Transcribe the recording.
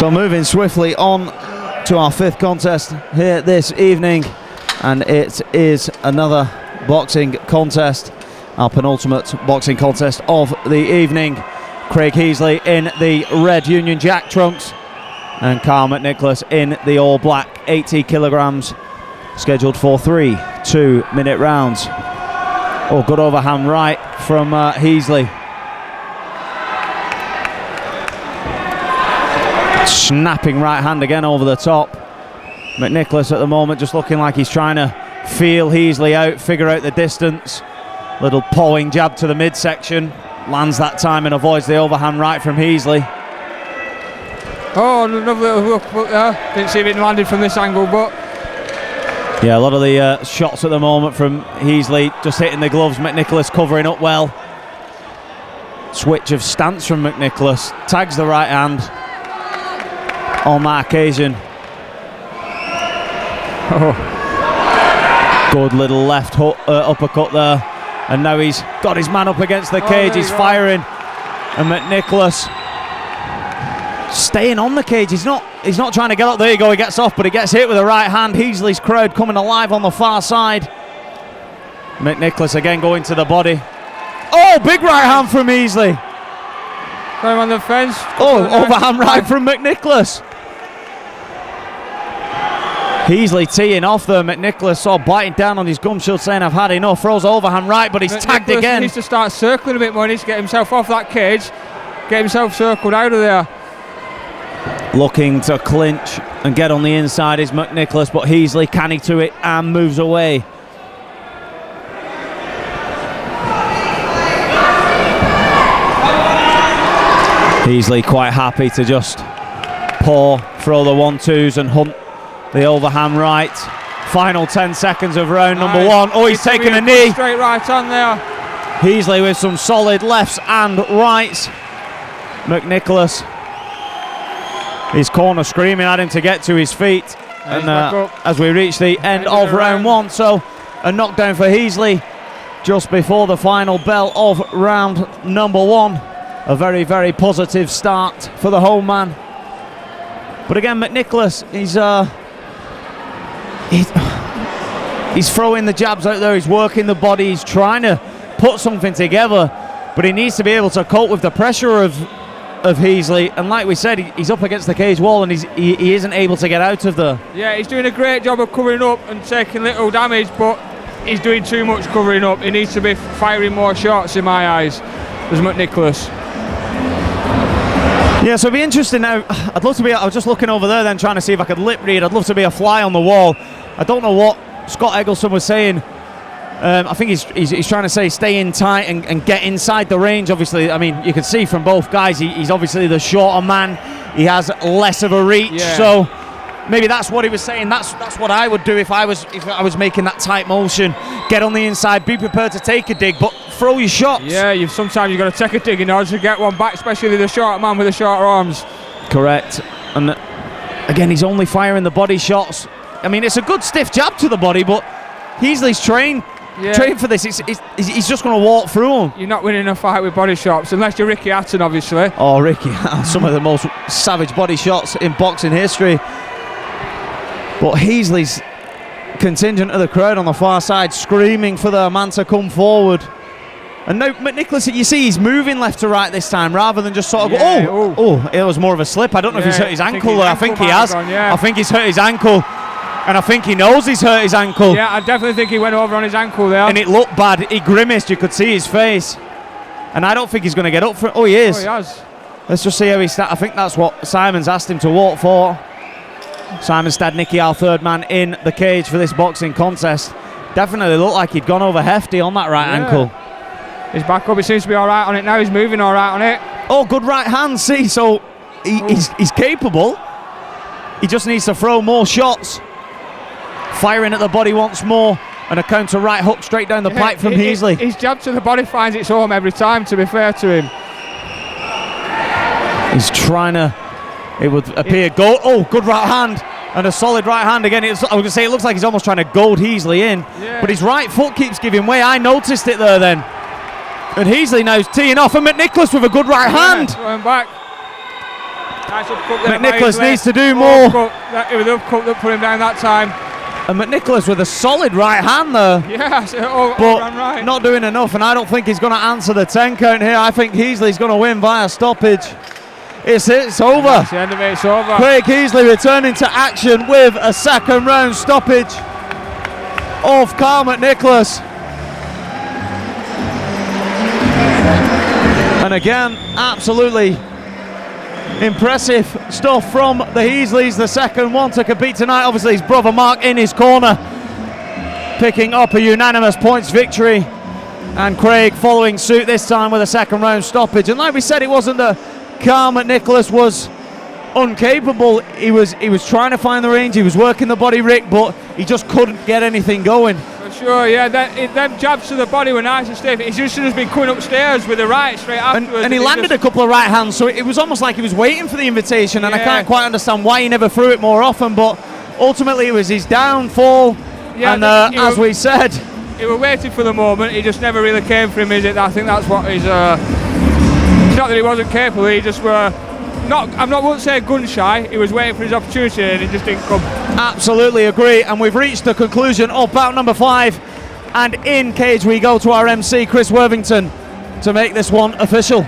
So moving swiftly on to our 5th contest here this evening, and it is another boxing contest, our penultimate boxing contest of the evening. Craig Heasley in the red Union Jack trunks and Carl McNicholas in the all black, 80 kilograms, scheduled for 3 2-minute rounds. Oh, good overhand right from Heasley. Snapping right hand again over the top. McNicholas at the moment just looking like he's trying to feel Heasley out, figure out the distance. Little pawing jab to the midsection. Lands that time and avoids the overhand right from Heasley. Oh, another little look, but didn't see if it landed from this angle, but... Yeah, a lot of the shots at the moment from Heasley just hitting the gloves. McNicholas covering up well. Switch of stance from McNicholas. Tags the right hand on that occasion. Oh. Good little left hook, uppercut there. And now he's got his man up against the cage. He's firing. And McNicholas staying on the cage. He's not trying to get up. There you go, he gets off, but he gets hit with the right hand. Heasley's crowd coming alive on the far side. McNicholas again going to the body. Oh, big right hand from Heasley. Going on the fence. Oh, overhand right from McNicholas. Heasley teeing off there. McNicholas saw biting down on his gum shield saying I've had enough. Throws overhand right, but he's tagged again. He needs to start circling a bit more. He needs to get himself off that cage. Get himself circled out of there. Looking to clinch and get on the inside is McNicholas, but Heasley canny to it and moves away. Heasley quite happy to just paw, throw the 1-2s and hunt the overhand right. Final 10 seconds of round number 1. Oh, he's taking a knee. Straight right on there. Heasley with some solid lefts and rights. McNicholas, his corner screaming at him to get to his feet. And as we reach the end of round 1, so a knockdown for Heasley just before the final bell of round number 1. A very, very positive start for the home man. But again, McNicholas, he's throwing the jabs out there, he's working the body, he's trying to put something together, but he needs to be able to cope with the pressure of Heasley. And like we said, he's up against the cage wall and he isn't able to get out of there. Yeah, he's doing a great job of covering up and taking little damage, but he's doing too much covering up. He needs to be firing more shots in my eyes, as McNicholas. Yeah, so it'd be interesting now. I'd love to be, I was just looking over there then trying to see if I could lip read. I'd love to be a fly on the wall. I don't know what Scott Eggleston was saying. I think he's trying to say stay in tight and get inside the range. Obviously, I mean, you can see from both guys, he's obviously the shorter man. He has less of a reach. Yeah. So maybe that's what he was saying. That's what I would do if I was making that tight motion. Get on the inside, be prepared to take a dig, but throw your shots. Yeah, sometimes you've got to take a dig in order to get one back, especially the short man with the shorter arms. Correct. And again, he's only firing the body shots. I mean, it's a good stiff jab to the body, but Heasley's trained for this. He's just going to walk through them. You're not winning a fight with body shots, unless you're Ricky Hatton, obviously. Oh, Ricky, some of the most savage body shots in boxing history. But Heasley's contingent of the crowd on the far side screaming for their man to come forward. And now McNicholas, you see he's moving left to right this time rather than just sort of go, it was more of a slip. I don't know if he's hurt his ankle there. I think he has. I think he's hurt his ankle. And I think he knows he's hurt his ankle. Yeah, I definitely think he went over on his ankle there. And it looked bad. He grimaced. You could see his face. And I don't think he's going to get up for it. Oh, he is. Oh, he has. Let's just see how he starts. I think that's what Simon's asked him to walk for. Simon Stadnicki, our third man in the cage for this boxing contest. Definitely looked like he'd gone over hefty on that right ankle. He's back up. He seems to be all right on it now. He's moving all right on it. Oh, good right hand. See, so he's capable. He just needs to throw more shots. Firing at the body once more. And a counter right hook straight down the pipe from Heasley. His jab to the body finds its home every time, to be fair to him. He's trying to, it would appear, gold. Oh, good right hand. And a solid right hand again. I was going to say, it looks like he's almost trying to goad Heasley in. Yeah. But his right foot keeps giving way. I noticed it there then. And Heasley now is teeing off. And McNicholas with a good right hand. Going back. Nice upcut there by McNicholas Heasley. needs to do more. It was the upcut that put him down that time. And McNicholas with a solid right hand there. Yeah, so But ran right. not doing enough, and I don't think he's going to answer the 10 count here. I think Heasley's going to win via stoppage. It's over. That's the end of it, it's over. Craig Heasley returning to action with a second round stoppage of Carl McNicholas. And again, absolutely impressive stuff from the Heasleys. The second one to compete tonight. Obviously his brother Mark in his corner, picking up a unanimous points victory. And Craig following suit this time with a second round stoppage. And like we said, it wasn't that Carl McNicholas was incapable. He was trying to find the range. He was working the body, Rick, but he just couldn't get anything going. For sure, yeah. Them jabs to the body were nice and stiff. He just has been coming upstairs with the right straight afterwards. And he landed a couple of right hands, so it was almost like he was waiting for the invitation. And I can't quite understand why he never threw it more often. But ultimately, it was his downfall. Yeah, and as we said, he was waiting for the moment. He just never really came for him. I think that's what he's. It's not that he wasn't capable. He just were. Won't say gun shy. He was waiting for his opportunity and it just didn't come. Absolutely agree. And we've reached the conclusion of bout number 5. And in cage we go to our MC, Chris Worthington, to make this one official.